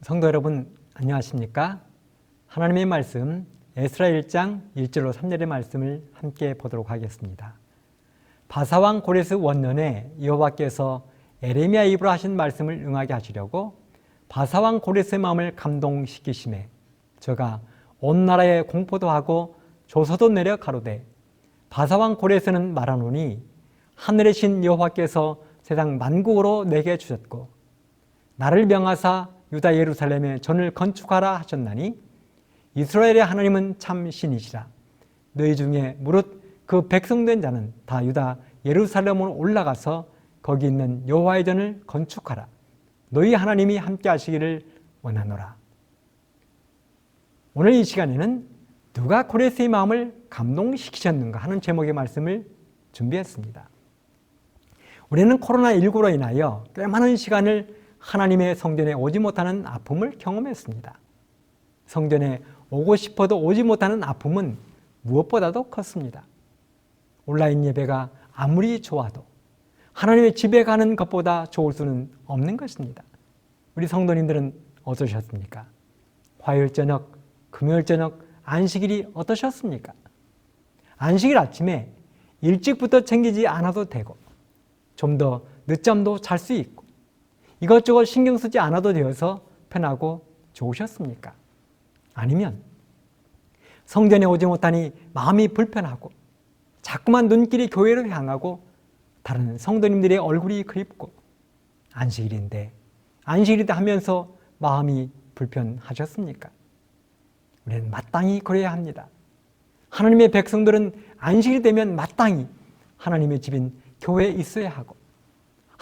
성도 여러분, 안녕하십니까? 하나님의 말씀 에스라 1장 1절로 3절의 말씀을 함께 보도록 하겠습니다. 바사왕 고레스 원년에 여호와께서 에레미야 입으로 하신 말씀을 응하게 하시려고 바사왕 고레스의 마음을 감동시키심에 저가 온 나라에 공포도 하고 조서도 내려 가로되 바사왕 고레스는 말하노니 하늘의 신 여호와께서 세상 만국으로 내게 주셨고 나를 명하사 유다 예루살렘에 전을 건축하라 하셨나니 이스라엘의 하나님은 참 신이시라. 너희 중에 무릇 그 백성된 자는 다 유다 예루살렘으로 올라가서 거기 있는 여호와의 전을 건축하라. 너희 하나님이 함께 하시기를 원하노라. 오늘 이 시간에는 누가 고레스의 마음을 감동시키셨는가 하는 제목의 말씀을 준비했습니다. 우리는 코로나19로 인하여 꽤 많은 시간을 하나님의 성전에 오지 못하는 아픔을 경험했습니다. 성전에 오고 싶어도 오지 못하는 아픔은 무엇보다도 컸습니다. 온라인 예배가 아무리 좋아도 하나님의 집에 가는 것보다 좋을 수는 없는 것입니다. 우리 성도님들은 어떠셨습니까? 화요일 저녁, 금요일 저녁, 안식일이 어떠셨습니까? 안식일 아침에 일찍부터 챙기지 않아도 되고 좀 더 늦잠도 잘 수 있고 이것저것 신경 쓰지 않아도 되어서 편하고 좋으셨습니까? 아니면 성전에 오지 못하니 마음이 불편하고 자꾸만 눈길이 교회로 향하고 다른 성도님들의 얼굴이 그립고 안식일인데 안식일이다 하면서 마음이 불편하셨습니까? 우리는 마땅히 그래야 합니다. 하나님의 백성들은 안식일이 되면 마땅히 하나님의 집인 교회에 있어야 하고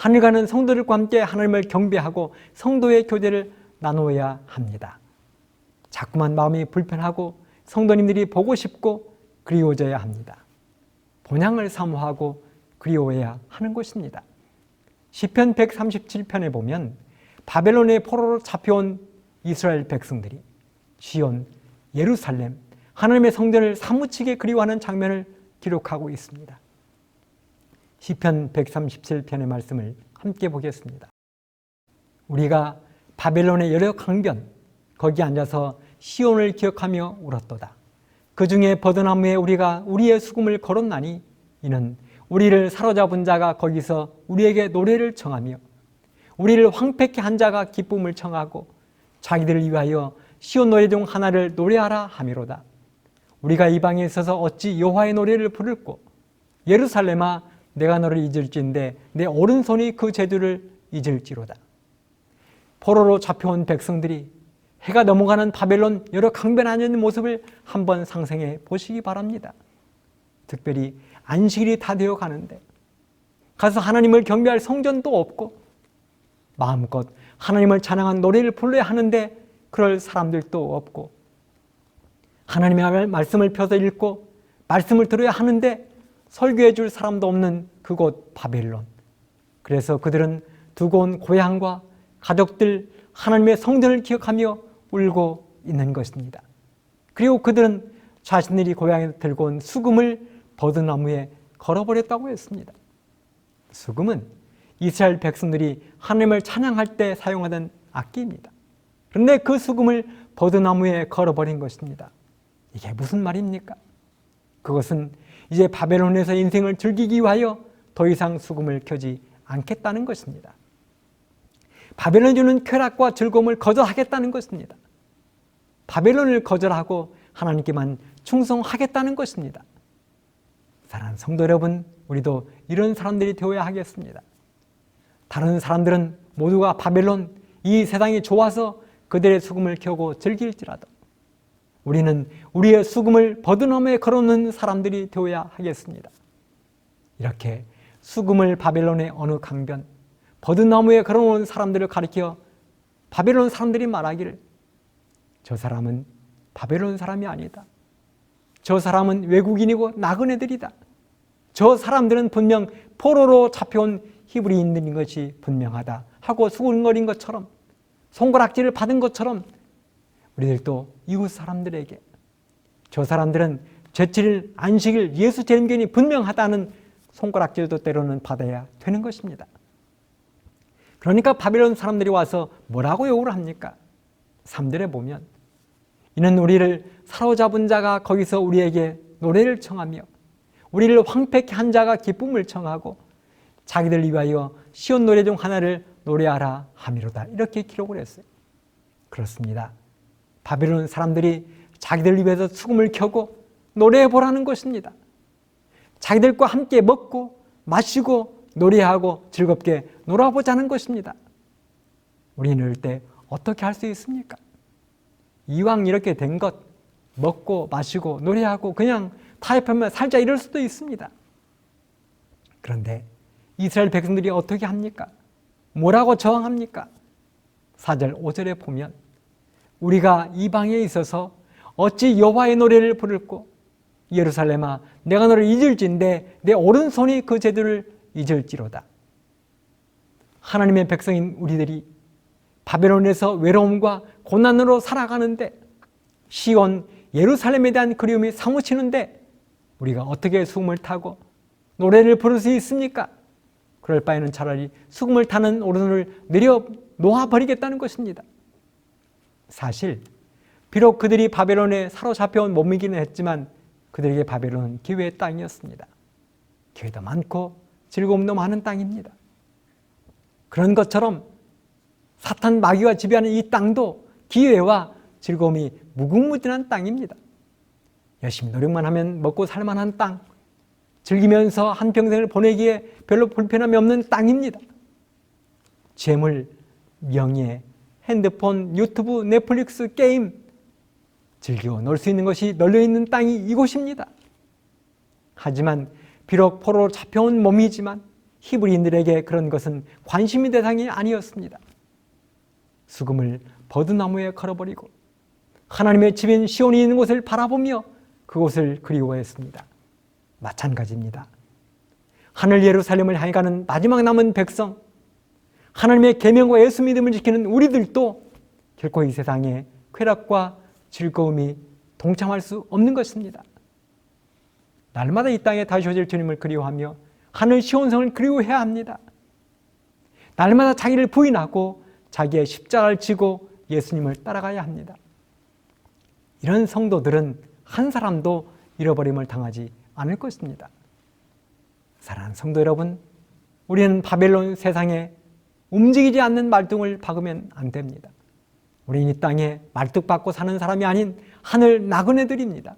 하늘 가는 성도들과 함께 하나님을 경배하고 성도의 교제를 나누어야 합니다. 자꾸만 마음이 불편하고 성도님들이 보고 싶고 그리워져야 합니다. 본향을 사모하고 그리워해야 하는 것입니다. 시편 137편에 보면 바벨론의 포로로 잡혀온 이스라엘 백성들이 시온, 예루살렘, 하나님의 성전을 사무치게 그리워하는 장면을 기록하고 있습니다. 시편 137편의 말씀을 함께 보겠습니다. 우리가 바벨론의 여러 강변 거기 앉아서 시온을 기억하며 울었도다. 그 중에 버드나무에 우리가 우리의 수금을 걸었나니 이는 우리를 사로잡은 자가 거기서 우리에게 노래를 청하며 우리를 황폐케 한 자가 기쁨을 청하고 자기들을 위하여 시온 노래 중 하나를 노래하라 하미로다. 우리가 이 방에 있어서 어찌 여호와의 노래를 부를꼬. 예루살렘아 내가 너를 잊을진데 내 오른손이 그 재주를 잊을지로다. 포로로 잡혀온 백성들이 해가 넘어가는 바벨론 여러 강변 안에 있는 모습을 한번 상상해 보시기 바랍니다. 특별히 안식일이 다 되어 가는데 가서 하나님을 경배할 성전도 없고 마음껏 하나님을 찬양한 노래를 불러야 하는데 그럴 사람들도 없고 하나님의 말씀을 펴서 읽고 말씀을 들어야 하는데 설교해 줄 사람도 없는 그곳 바벨론. 그래서 그들은 두고 온 고향과 가족들, 하나님의 성전을 기억하며 울고 있는 것입니다. 그리고 그들은 자신들이 고향에 들고 온 수금을 버드나무에 걸어버렸다고 했습니다. 수금은 이스라엘 백성들이 하나님을 찬양할 때 사용하던 악기입니다. 그런데 그 수금을 버드나무에 걸어버린 것입니다. 이게 무슨 말입니까? 그것은 이제 바벨론에서 인생을 즐기기 위하여 더 이상 수금을 켜지 않겠다는 것입니다. 바벨론이 주는 쾌락과 즐거움을 거절하겠다는 것입니다. 바벨론을 거절하고 하나님께만 충성하겠다는 것입니다. 사랑하는 성도 여러분, 우리도 이런 사람들이 되어야 하겠습니다. 다른 사람들은 모두가 바벨론, 이 세상이 좋아서 그들의 수금을 켜고 즐길지라도 우리는 우리의 수금을 버드나무에 걸어놓는 사람들이 되어야 하겠습니다. 이렇게 수금을 바벨론의 어느 강변, 버드나무에 걸어놓은 사람들을 가리켜 바벨론 사람들이 말하기를 저 사람은 바벨론 사람이 아니다. 저 사람은 외국인이고 나그네들이다. 저 사람들은 분명 포로로 잡혀온 히브리인들인 것이 분명하다 하고 수군거린 것처럼 손가락질을 받은 것처럼 우리들도 이웃 사람들에게 저 사람들은 제칠 안식일 예수 재림견이 분명하다는 손가락질도 때로는 받아야 되는 것입니다. 그러니까 바벨론 사람들이 와서 뭐라고 욕을 합니까? 3절에 보면 이는 우리를 사로잡은 자가 거기서 우리에게 노래를 청하며 우리를 황폐케 한 자가 기쁨을 청하고 자기들 위하여 시온 노래 중 하나를 노래하라 함이로다. 이렇게 기록을 했어요. 그렇습니다. 바벨론 사람들이 자기들 위해서 수금을 켜고 노래해 보라는 것입니다. 자기들과 함께 먹고 마시고 노래하고 즐겁게 놀아보자는 것입니다. 우리는 이럴 때 어떻게 할 수 있습니까? 이왕 이렇게 된 것 먹고 마시고 노래하고 그냥 타협하면 살자 이럴 수도 있습니다. 그런데 이스라엘 백성들이 어떻게 합니까? 뭐라고 저항합니까? 4절 5절에 보면 우리가 이방에 있어서 어찌 여호와의 노래를 부를고 예루살렘아 내가 너를 잊을진데 내 오른손이 그 제도를 잊을지로다. 하나님의 백성인 우리들이 바벨론에서 외로움과 고난으로 살아가는데 시온 예루살렘에 대한 그리움이 사무치는데 우리가 어떻게 수금을 타고 노래를 부를 수 있습니까? 그럴 바에는 차라리 수금을 타는 오른손을 내려 놓아버리겠다는 것입니다. 사실 비록 그들이 바벨론에 사로잡혀온 몸이기는 했지만 그들에게 바벨론은 기회의 땅이었습니다. 기회도 많고 즐거움도 많은 땅입니다. 그런 것처럼 사탄 마귀가 지배하는 이 땅도 기회와 즐거움이 무궁무진한 땅입니다. 열심히 노력만 하면 먹고 살만한 땅, 즐기면서 한평생을 보내기에 별로 불편함이 없는 땅입니다. 재물, 명예, 핸드폰, 유튜브, 넷플릭스, 게임 즐기고 놀 수 있는 것이 널려있는 땅이 이곳입니다. 하지만 비록 포로로 잡혀온 몸이지만 히브리인들에게 그런 것은 관심의 대상이 아니었습니다. 수금을 버드나무에 걸어버리고 하나님의 집인 시온이 있는 곳을 바라보며 그곳을 그리워했습니다. 마찬가지입니다. 하늘 예루살렘을 향해 가는 마지막 남은 백성, 하나님의 계명과 예수 믿음을 지키는 우리들도 결코 이 세상에 쾌락과 즐거움이 동참할 수 없는 것입니다. 날마다 이 땅에 다시 오실 주님을 그리워하며 하늘 시온성을 그리워해야 합니다. 날마다 자기를 부인하고 자기의 십자가를 지고 예수님을 따라가야 합니다. 이런 성도들은 한 사람도 잃어버림을 당하지 않을 것입니다. 사랑하는 성도 여러분, 우리는 바벨론 세상에 움직이지 않는 말뚝을 박으면 안 됩니다. 우리는 이 땅에 말뚝 박고 사는 사람이 아닌 하늘 나그네들입니다.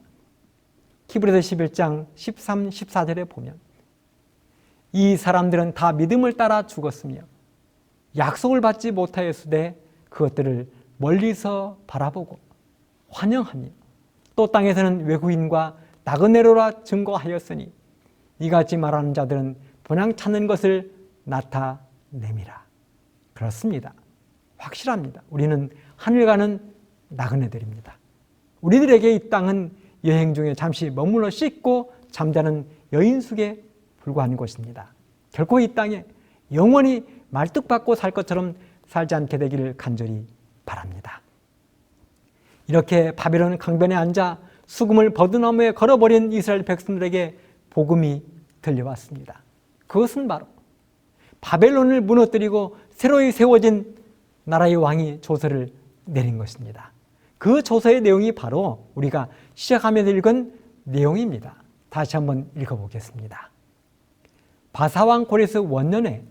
히브리서 11장 13, 14절에 보면 이 사람들은 다 믿음을 따라 죽었으며 약속을 받지 못하였으되 그것들을 멀리서 바라보고 환영하며 또 땅에서는 외국인과 나그네로라 증거하였으니 이같이 말하는 자들은 본향 찾는 것을 나타내미라. 그렇습니다. 확실합니다. 우리는 하늘 가는 나그네들입니다. 우리들에게 이 땅은 여행 중에 잠시 머물러 씻고 잠자는 여인숙에 불과한 곳입니다. 결코 이 땅에 영원히 말뚝박고 살 것처럼 살지 않게 되기를 간절히 바랍니다. 이렇게 바벨론 강변에 앉아 수금을 버드나무에 걸어버린 이스라엘 백성들에게 복음이 들려왔습니다. 그것은 바로 바벨론을 무너뜨리고 새로이 세워진 나라의 왕이 조서를 내린 것입니다. 그 조서의 내용이 바로 우리가 시작하면서 읽은 내용입니다. 다시 한번 읽어보겠습니다. 바사왕 고레스 원년에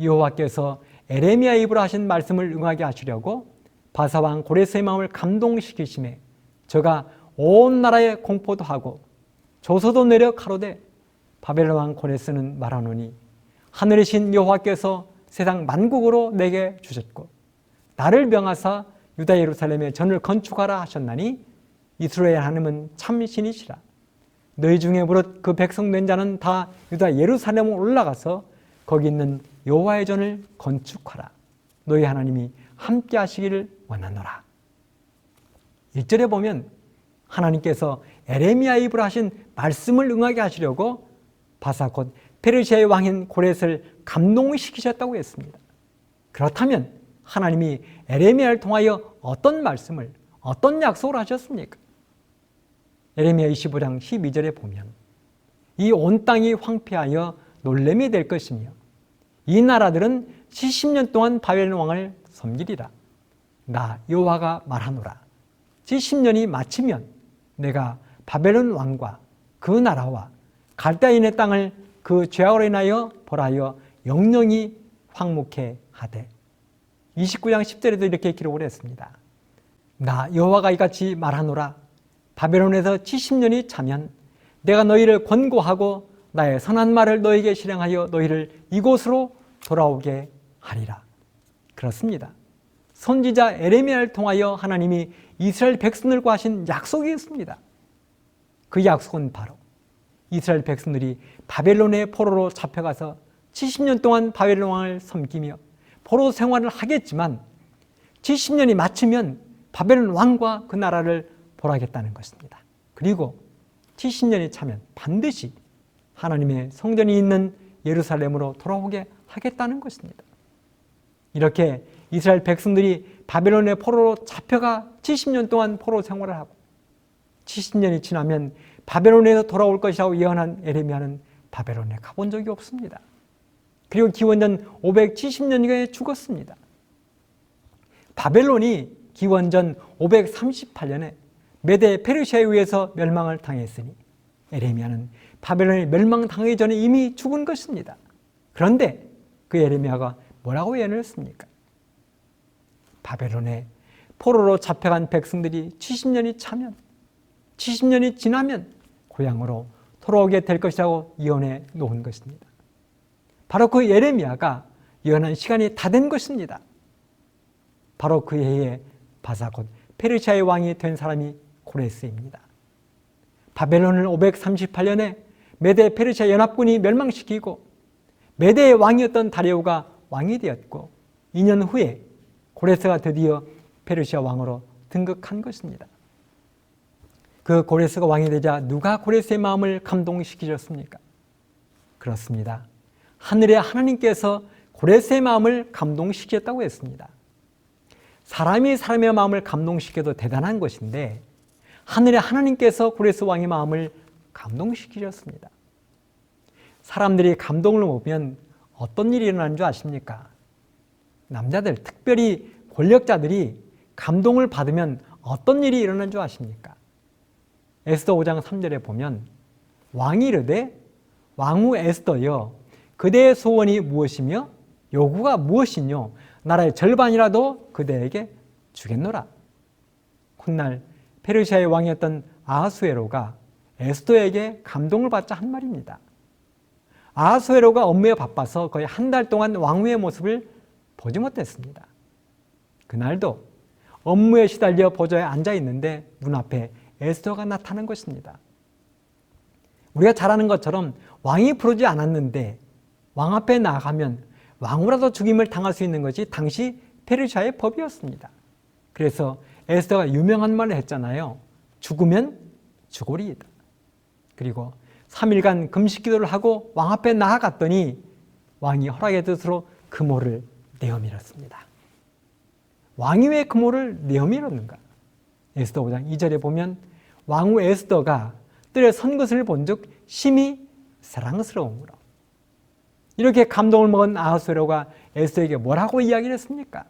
여호와께서 에레미야 입으로 하신 말씀을 응하게 하시려고 바사왕 고레스의 마음을 감동시키심에 저가 온 나라에 공포도 하고 조서도 내려 가로되 바벨론 왕 고레스는 말하노니 하늘의 신 여호와께서 세상 만국으로 내게 주셨고 나를 명하사 유다 예루살렘에 전을 건축하라 하셨나니 이스라엘 하나님은 참 신이시라. 너희 중에 무릇 그 백성 된 자는 다 유다 예루살렘으로 올라가서 거기 있는 여호와의 전을 건축하라. 너희 하나님이 함께 하시기를 원하노라. 1절에 보면 하나님께서 에레미야 입으로 하신 말씀을 응하게 하시려고 바사 곧 페르시아의 왕인 고레스를 감동시키셨다고 했습니다. 그렇다면 하나님이 에레미야를 통하여 어떤 말씀을, 어떤 약속을 하셨습니까? 에레미야 25장 12절에 보면 이 온 땅이 황폐하여 놀램이 될 것이며 이 나라들은 70년 동안 바벨론 왕을 섬기리라. 나 여호와가 말하노라. 70년이 마치면 내가 바벨론 왕과 그 나라와 갈대아인의 땅을 그 죄악으로 인하여 벌하여 영영이 황무케 하되. 29장 10절에도 이렇게 기록을 했습니다. 나 여호와가 이같이 말하노라. 바벨론에서 70년이 차면 내가 너희를 권고하고 나의 선한 말을 너희에게 실행하여 너희를 이곳으로 돌아오게 하리라. 그렇습니다. 선지자 에레미야를 통하여 하나님이 이스라엘 백성들과 하신 약속이 있습니다. 그 약속은 바로 이스라엘 백성들이 바벨론의 포로로 잡혀가서 70년 동안 바벨론 왕을 섬기며 포로 생활을 하겠지만 70년이 마치면 바벨론 왕과 그 나라를 벌하겠다는 것입니다. 그리고 70년이 차면 반드시 하나님의 성전이 있는 예루살렘으로 돌아오게 하겠다는 것입니다. 이렇게 이스라엘 백성들이 바벨론의 포로로 잡혀가 70년 동안 포로 생활을 하고 70년이 지나면 바벨론에서 돌아올 것이라고 예언한 에레미야는 바벨론에 가본 적이 없습니다. 그리고 기원전 570년경에 죽었습니다. 바벨론이 기원전 538년에 메데 페르시아에 의해서 멸망을 당했으니 에레미야는 바벨론이 멸망당하기 전에 이미 죽은 것입니다. 그런데 그 에레미야가 뭐라고 예언을 했습니까? 바벨론에 포로로 잡혀간 백성들이 70년이 차면 70년이 지나면 고향으로 돌아오게 될 것이라고 예언해 놓은 것입니다. 바로 그 예레미야가 예언한 시간이 다 된 것입니다. 바로 그 해에 바사 곧 페르시아의 왕이 된 사람이 고레스입니다. 바벨론을 538년에 메데 페르시아 연합군이 멸망시키고 메데의 왕이었던 다리오가 왕이 되었고 2년 후에 고레스가 드디어 페르시아 왕으로 등극한 것입니다. 그 고레스가 왕이 되자 누가 고레스의 마음을 감동시키셨습니까? 그렇습니다. 하늘의 하나님께서 고레스의 마음을 감동시켰다고 했습니다. 사람이 사람의 마음을 감동시켜도 대단한 것인데 하늘의 하나님께서 고레스 왕의 마음을 감동시키셨습니다. 사람들이 감동을 보면 어떤 일이 일어나는 줄 아십니까? 남자들, 특별히 권력자들이 감동을 받으면 어떤 일이 일어나는 줄 아십니까? 에스더 5장 3절에 보면 왕이 이르되 왕후 에스더여 그대의 소원이 무엇이며 요구가 무엇이뇨 나라의 절반이라도 그대에게 주겠노라. 훗날 페르시아의 왕이었던 아하수에로가 에스더에게 감동을 받자 한 말입니다. 아하수에로가 업무에 바빠서 거의 한 달 동안 왕후의 모습을 보지 못했습니다. 그날도 업무에 시달려 보좌에 앉아 있는데 눈앞에 에스더가 나타난 것입니다. 우리가 잘 아는 것처럼 왕이 부르지 않았는데 왕 앞에 나가면 왕후라도 죽임을 당할 수 있는 것이 당시 페르시아의 법이었습니다. 그래서 에스더가 유명한 말을 했잖아요. 죽으면 죽으리이다. 그리고 3일간 금식기도를 하고 왕 앞에 나아갔더니 왕이 허락의 뜻으로 금오를 내어밀었습니다. 왕이 왜 금오를 내어밀었는가? 에스더 5장 2절에 보면 왕후 에스더가 뜰에 선 것을 본즉 심히 사랑스러움으로. 이렇게 감동을 먹은 아하수에로가 에스더에게 뭐라고 이야기를 했습니까?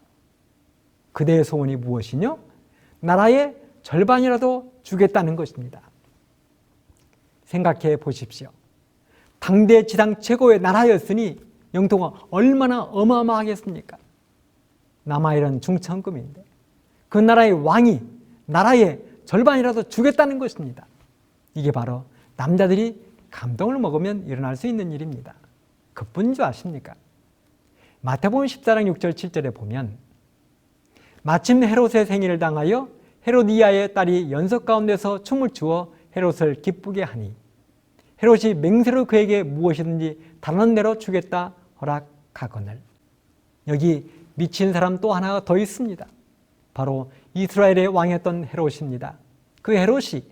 그대의 소원이 무엇이뇨? 나라의 절반이라도 주겠다는 것입니다. 생각해 보십시오. 당대 지상 최고의 나라였으니 영토가 얼마나 어마어마하겠습니까? 남아일은 중천금인데 그 나라의 왕이 나라의 절반이라도 주겠다는 것입니다. 이게 바로 남자들이 감동을 먹으면 일어날 수 있는 일입니다. 그뿐인 줄 아십니까? 마태복음 14장 6절 7절에 보면 마침 헤롯의 생일을 당하여 헤로디아의 딸이 연석 가운데서 춤을 추어 헤롯을 기쁘게 하니 헤롯이 맹세로 그에게 무엇이든지 달라는 대로 주겠다 허락하거늘. 여기 미친 사람 또 하나가 더 있습니다. 바로 이스라엘의 왕이었던 헤롯입니다. 그 헤롯이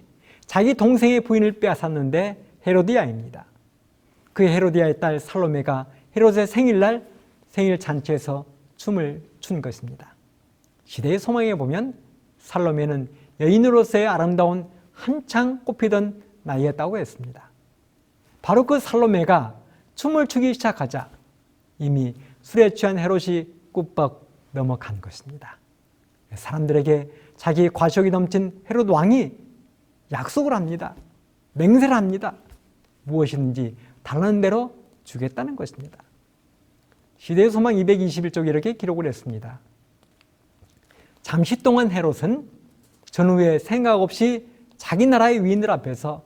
자기 동생의 부인을 빼앗았는데 헤로디아입니다. 그 헤로디아의 딸 살로메가 헤롯의 생일날 생일 잔치에서 춤을 춘 것입니다. 시대의 소망에 보면 살로메는 여인으로서의 아름다운 한창 꽃피던 나이였다고 했습니다. 바로 그 살로메가 춤을 추기 시작하자 이미 술에 취한 헤롯이 꿀벅 넘어간 것입니다. 사람들에게 자기 과식이 넘친 헤롯 왕이 약속을 합니다. 맹세를 합니다. 무엇이든지 달라는 대로 주겠다는 것입니다. 시대의 소망 221쪽에 이렇게 기록을 했습니다. 잠시 동안 헤롯은 전후에 생각 없이 자기 나라의 위인들 앞에서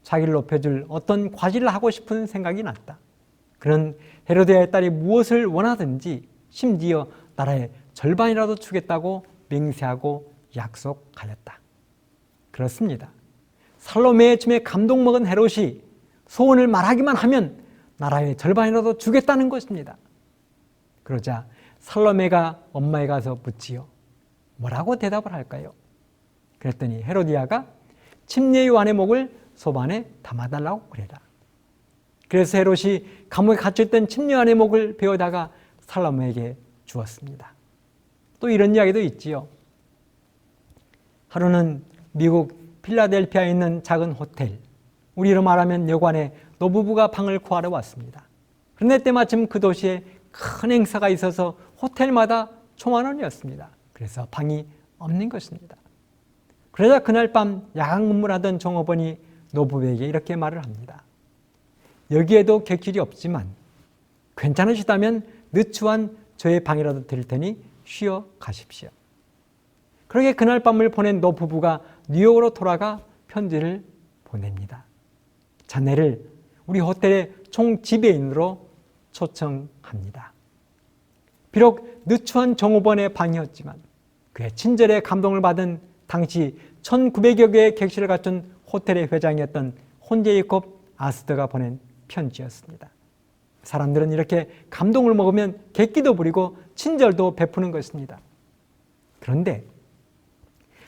자기를 높여줄 어떤 과시를 하고 싶은 생각이 났다. 그는 헤로디아의 딸이 무엇을 원하든지 심지어 나라의 절반이라도 주겠다고 맹세하고 약속하였다. 그렇습니다. 살로메의 춤에 감동먹은 헤롯이 소원을 말하기만 하면 나라의 절반이라도 주겠다는 것입니다. 그러자 살로메가 엄마에 가서 묻지요. 뭐라고 대답을 할까요? 그랬더니 헤로디아가 침례 요한의 목을 소반에 담아달라고 그래라. 그래서 헤롯이 감옥에 갇혀있던 침례 요한의 목을 베어다가 살로메에게 주었습니다. 또 이런 이야기도 있지요. 하루는 미국 필라델피아에 있는 작은 호텔, 우리로 말하면 여관에 노부부가 방을 구하러 왔습니다. 그런데 때마침 그 도시에 큰 행사가 있어서 호텔마다 총환원이었습니다. 그래서 방이 없는 것입니다. 그러자 그날 밤 야간 근무하던 종업원이 노부부에게 이렇게 말을 합니다. 여기에도 객실이 없지만 괜찮으시다면 늦추한 저의 방이라도 드릴 테니 쉬어 가십시오. 그렇게 그날 밤을 보낸 노부부가 뉴욕으로 돌아가 편지를 보냅니다. 자네를 우리 호텔의 총지배인으로 초청합니다. 비록 늦추한 종업원의 방이었지만 그의 친절에 감동을 받은 당시 1900여 개의 객실을 갖춘 호텔의 회장이었던 혼제이콥 아스더가 보낸 편지였습니다. 사람들은 이렇게 감동을 먹으면 객기도 부리고 친절도 베푸는 것입니다. 그런데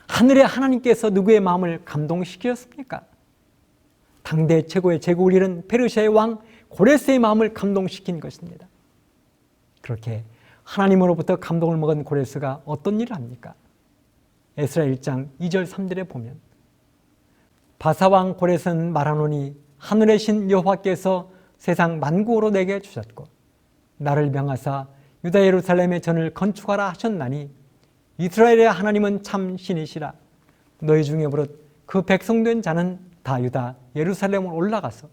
하늘의 하나님께서 누구의 마음을 감동시키셨습니까? 당대 최고의 제국을 이룬 페르시아의 왕 고레스의 마음을 감동시킨 것입니다. 그렇게 하나님으로부터 감동을 먹은 고레스가 어떤 일을 합니까? 에스라 1장 2절 3절에 보면 바사왕 고레스는 말하노니 하늘의 신 여호와께서 세상 만국으로 내게 주셨고 나를 명하사 유다 예루살렘의 전을 건축하라 하셨나니 이스라엘의 하나님은 참 신이시라. 너희 중에 버릇 그 백성된 자는 다 유다 예루살렘으로 올라가서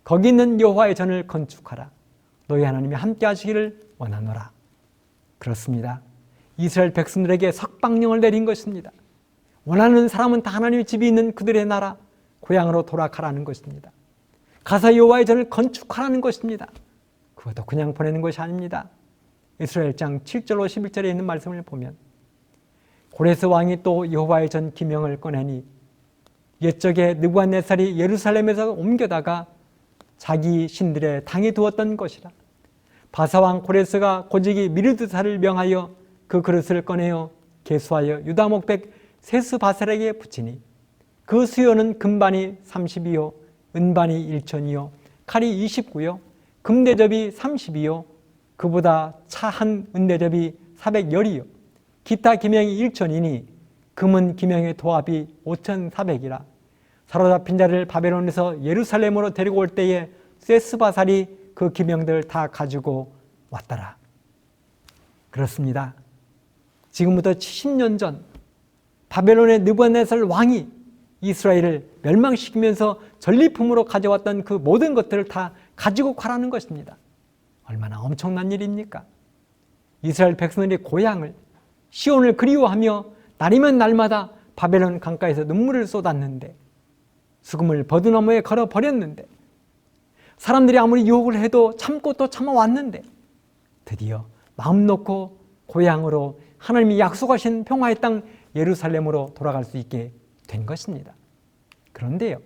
거기 있는 여호와의 전을 건축하라. 너희 하나님이 함께 하시기를 원하노라. 그렇습니다. 이스라엘 백성들에게 석방령을 내린 것입니다. 원하는 사람은 다 하나님의 집이 있는 그들의 나라 고향으로 돌아가라는 것입니다. 가서 여호와의 전을 건축하라는 것입니다. 그것도 그냥 보내는 것이 아닙니다. 에스라엘장 7절로 11절에 있는 말씀을 보면 고레스 왕이 또 여호와의 전 기명을 꺼내니 옛적에 느부갓네살이 예루살렘에서 옮겨다가 자기 신들의 당에 두었던 것이라. 바사왕 고레스가 고지기 미르드사를 명하여 그 그릇을 꺼내어 계수하여 유다 목백 세스바셀에게 붙이니 그 수요는 금반이 32요 은반이 1천이요 칼이 29요 금대접이 30이요 그보다 차한 은대접이 410이요 기타 기명이 1천이니 금은 기명의 도합이 5,400이라. 사로잡힌 자를 바벨론에서 예루살렘으로 데리고 올 때에 세스바살이 그 기명들을 다 가지고 왔더라. 그렇습니다. 지금부터 70년 전 바벨론의 느부갓네살 왕이 이스라엘을 멸망시키면서 전리품으로 가져왔던 그 모든 것들을 다 가지고 가라는 것입니다. 얼마나 엄청난 일입니까? 이스라엘 백성들이 고향을 시온을 그리워하며 날이면 날마다 바벨론 강가에서 눈물을 쏟았는데 수금을 버드너머에 걸어버렸는데 사람들이 아무리 유혹을 해도 참고 또 참아왔는데 드디어 마음 놓고 고향으로 하나님이 약속하신 평화의 땅 예루살렘으로 돌아갈 수 있게 된 것입니다. 그런데요,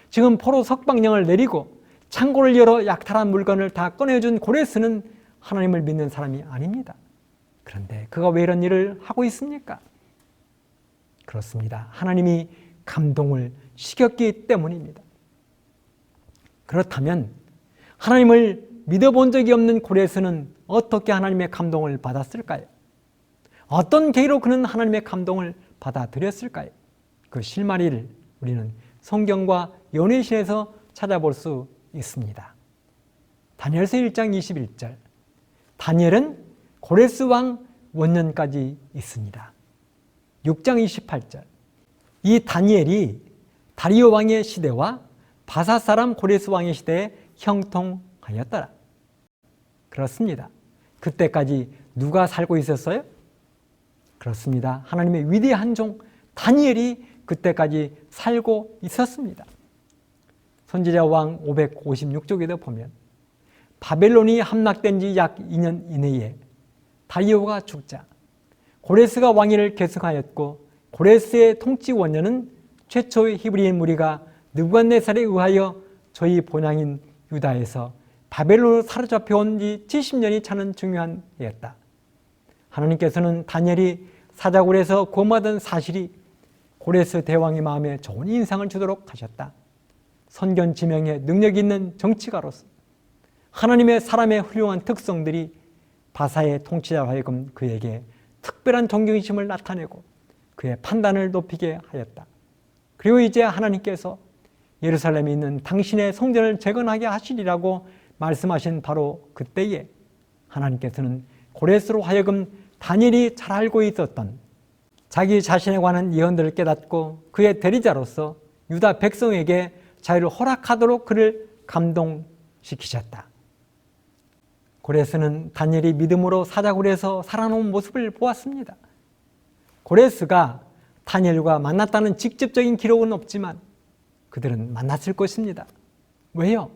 지금 포로 석방령을 내리고 창고를 열어 약탈한 물건을 다 꺼내준 고레스는 하나님을 믿는 사람이 아닙니다. 그런데 그가 왜 이런 일을 하고 있습니까? 그렇습니다. 하나님이 감동을 시켰기 때문입니다. 그렇다면 하나님을 믿어본 적이 없는 고레스는 어떻게 하나님의 감동을 받았을까요? 어떤 계기로 그는 하나님의 감동을 받아들였을까요? 그 실마리를 우리는 성경과 연회신에서 찾아볼 수 있습니다. 다니엘서 1장 21절 다니엘은 고레스 왕 원년까지 있습니다. 6장 28절. 이 다니엘이 다리오 왕의 시대와 바사 사람 고레스 왕의 시대에 형통하였더라. 그렇습니다. 그때까지 누가 살고 있었어요? 그렇습니다. 하나님의 위대한 종 다니엘이 그때까지 살고 있었습니다. 선지자 왕 556쪽에도 보면 바벨론이 함락된 지 약 2년 이내에 다리오가 죽자 고레스가 왕위를 계승하였고, 고레스의 통치 원년은 최초의 히브리인 무리가 느부갓네살에 의하여 저희 본향인 유다에서 바벨론으로 사로잡혀온 지 70년이 차는 중요한 해였다. 하나님께서는 다니엘이 사자굴에서 구원받은 사실이 고레스 대왕의 마음에 좋은 인상을 주도록 하셨다. 선견지명에 능력 있는 정치가로서 하나님의 사람의 훌륭한 특성들이 바사의 통치자로 하여금 그에게 특별한 존경심을 나타내고 그의 판단을 높이게 하였다. 그리고 이제 하나님께서 예루살렘에 있는 당신의 성전을 재건하게 하시리라고 말씀하신 바로 그때에 하나님께서는 고레스로 하여금 다니엘이 잘 알고 있었던 자기 자신에 관한 예언들을 깨닫고 그의 대리자로서 유다 백성에게 자유를 허락하도록 그를 감동시키셨다. 고레스는 다니엘이 믿음으로 사자굴에서 살아놓은 모습을 보았습니다. 고레스가 다니엘과 만났다는 직접적인 기록은 없지만 그들은 만났을 것입니다. 왜요?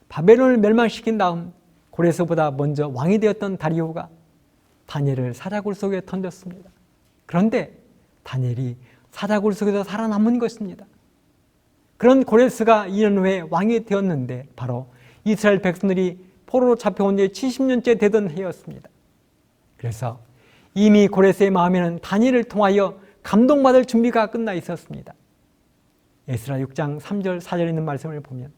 바벨론을 멸망시킨 다음 고레스보다 먼저 왕이 되었던 다리오가 다니엘을 사자굴 속에 던졌습니다. 그런데 다니엘이 사자굴 속에서 살아남은 것입니다. 그런 고레스가 2년 후에 왕이 되었는데 바로 이스라엘 백성들이 포로로 잡혀온 지 70년째 되던 해였습니다. 그래서 이미 고레스의 마음에는 다니엘을 통하여 감동받을 준비가 끝나 있었습니다. 에스라 6장 3절 4절에 있는 말씀을 보면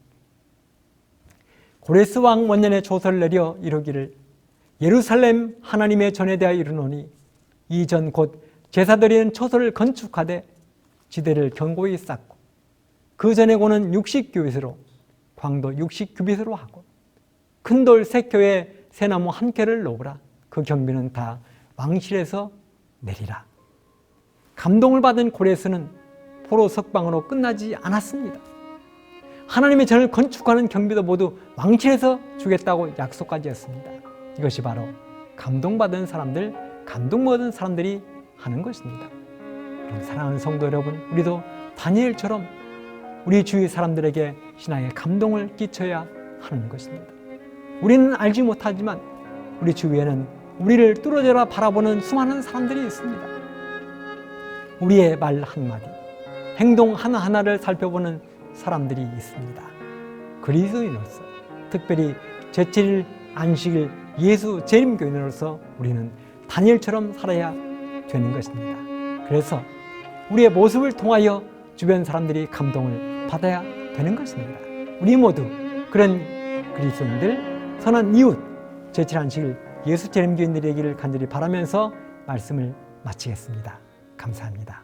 고레스 왕 원년에 조서를 내려 이르기를 예루살렘 하나님의 전에 대하여 이르노니 이전 곧 제사드리는 처소를 건축하되 지대를 견고히 쌓고 그 전에 고는 60규빗으로 광도 60규빗으로 하고 큰 돌 3켜에 새나무 1켜를 놓으라. 그 경비는 다 왕실에서 내리라. 감동을 받은 고레스는 포로 석방으로 끝나지 않았습니다. 하나님의 전을 건축하는 경비도 모두 왕실에서 주겠다고 약속까지 했습니다. 이것이 바로 감동받은 사람들, 감동받은 사람들이 하는 것입니다. 그럼 사랑하는 성도 여러분, 우리도 다니엘처럼 우리 주위 사람들에게 신앙의 감동을 끼쳐야 하는 것입니다. 우리는 알지 못하지만 우리 주위에는 우리를 뚫어져라 바라보는 수많은 사람들이 있습니다. 우리의 말 한마디, 행동 하나하나를 살펴보는 사람들이 있습니다. 그리스도인으로서, 특별히 제7일 안식일 예수 재림교인으로서 우리는 다니엘처럼 살아야 되는 것입니다. 그래서 우리의 모습을 통하여 주변 사람들이 감동을 받아야 되는 것입니다. 우리 모두 그런 그리스도인들, 선한 이웃, 제7일 안식일 예수 재림교인들이 되기를 간절히 바라면서 말씀을 마치겠습니다. 감사합니다.